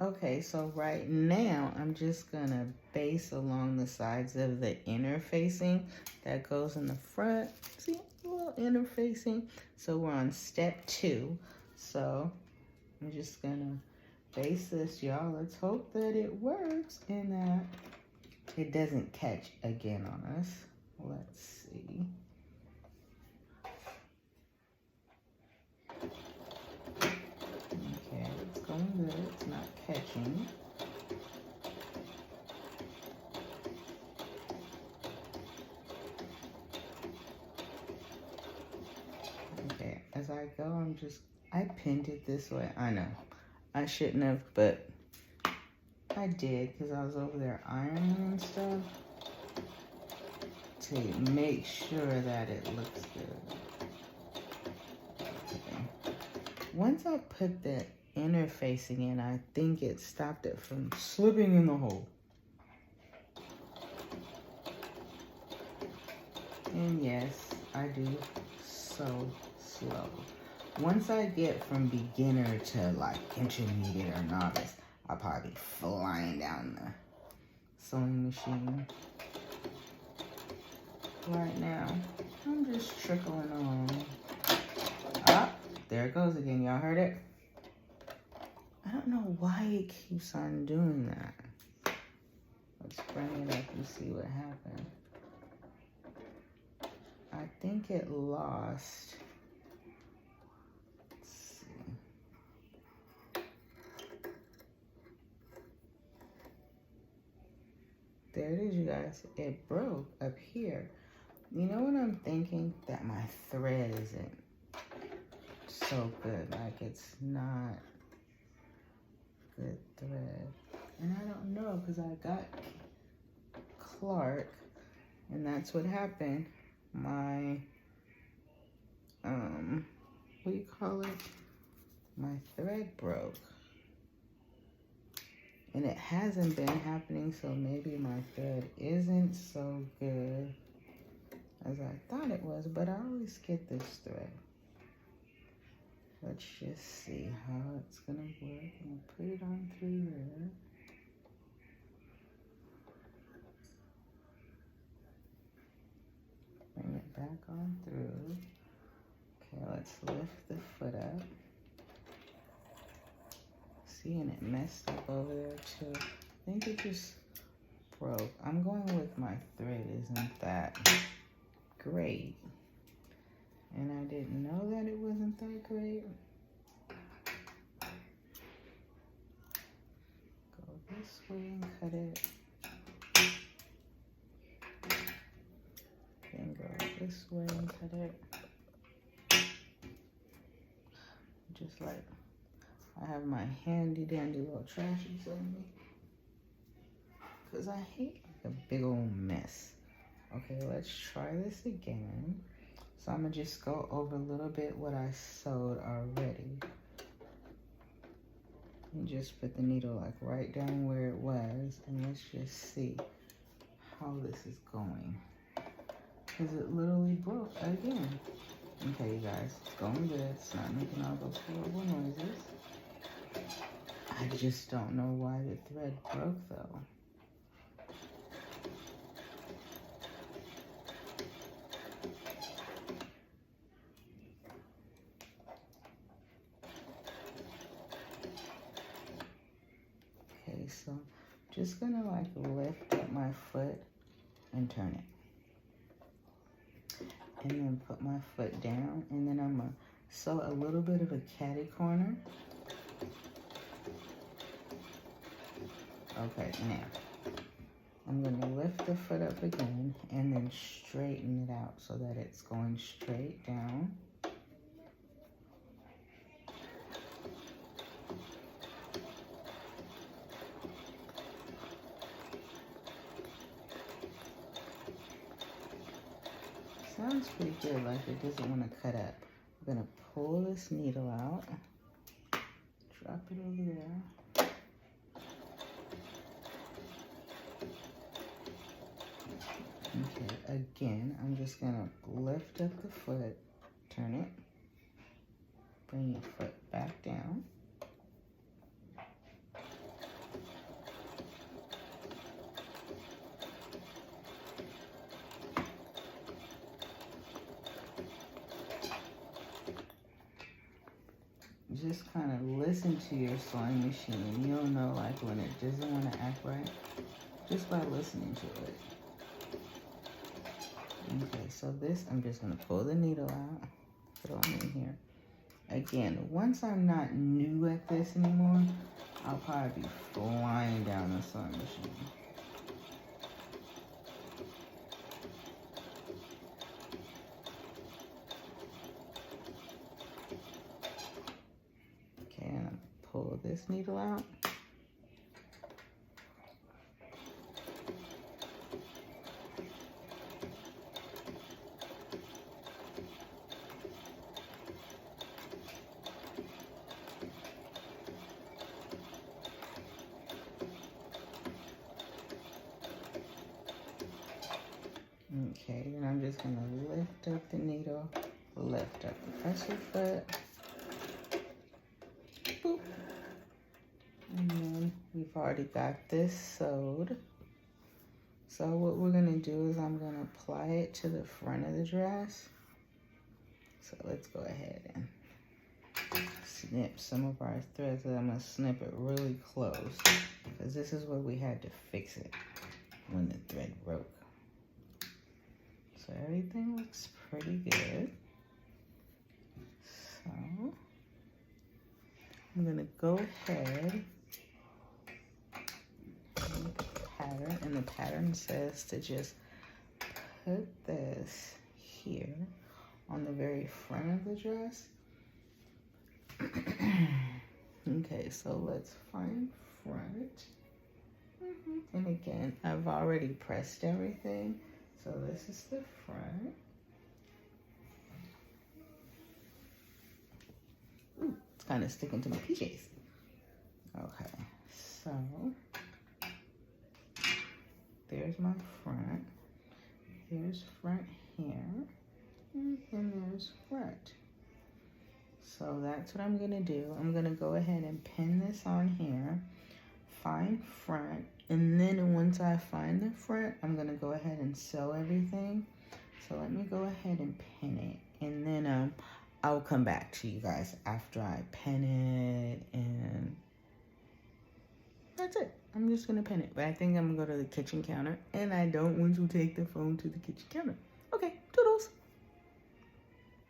Okay, so right now I'm just gonna base along the sides of the interfacing that goes in the front. See, a little interfacing. So we're on step 2. So I'm just gonna base this, y'all. Let's hope that it works and that it doesn't catch again on us. Let's see. Okay, it's going good. It's not catching. Okay, as I go, I pinned it this way. I know. I shouldn't have, but I did because I was over there ironing and stuff to make sure that it looks good. Okay. Once I put the interfacing in, I think it stopped it from slipping in the hole. And yes, I do so slow. Once I get from beginner to like intermediate or novice, I'll probably be flying down the sewing machine. Right now, I'm just trickling along. Ah, there it goes again. Y'all heard it? I don't know why it keeps on doing that. Let's bring it up and see what happened. I think it lost. Let's see. There it is, you guys. It broke up here. You know what I'm thinking? That my thread isn't so good. Like, it's not good thread. And I don't know, because I got Clark, and that's what happened. My, what do you call it? My thread broke. And it hasn't been happening, so maybe my thread isn't so good as I thought it was, but I always get this thread. Let's just see how it's gonna work. I'm gonna put it on through there. Bring it back on through. Okay, let's lift the foot up. See, and it messed up over there too. I think it just broke. I'm going with my thread isn't that great. And I didn't know that it wasn't that great. Go this way and cut it. Then go this way and cut it. Just like I have my handy dandy little trashies on me. Because I hate like a big old mess. Okay, let's try this again. So I'm going to just go over a little bit what I sewed already. And just put the needle like right down where it was. And let's just see how this is going. Because it literally broke again. Okay, you guys, it's going good. It's not making all those horrible noises. I just don't know why the thread broke though. Okay, so just gonna like lift up my foot and turn it. And then put my foot down, and then I'm gonna sew a little bit of a catty corner. Okay, now I'm gonna lift the foot up again and then straighten it out so that it's going straight down. Sounds pretty good, like it doesn't want to cut up. I'm gonna pull this needle out, drop it over there. Okay, again, I'm just gonna lift up the foot, turn it, bring your foot back down. just kind of listen to your sewing machine. You'll know like when it doesn't want to act right just by listening to it. Okay, so this, I'm just gonna pull the needle out, put it on in here. Again, once I'm not new at this anymore, I'll probably be flying down the sewing machine. Okay, and I'm pull this needle out. Okay, then I'm just gonna lift up the needle, lift up the pressure foot, boop. And then we've already got this sewed. So what we're gonna do is I'm gonna apply it to the front of the dress. So let's go ahead and snip some of our threads. I'm gonna snip it really close because this is where we had to fix it when the thread broke. So everything looks pretty good. So I'm gonna go ahead and make a pattern, and the pattern says to just put this here on the very front of the dress. Okay, so let's find front. And again, I've already pressed everything. So this is the front. Ooh, it's kind of sticking to my PJs. Okay, so there's my front. Here's front here, and there's front. So that's what I'm gonna do. I'm gonna go ahead and pin this on here, find front, and then once I find the front, I'm gonna go ahead and sew everything. So let me go ahead and pin it, and then I'll come back to you guys after I pin it, and that's it. I'm just gonna pin it, but I think I'm gonna go to the kitchen counter, and I don't want to take the phone to the kitchen counter. Okay, toodles.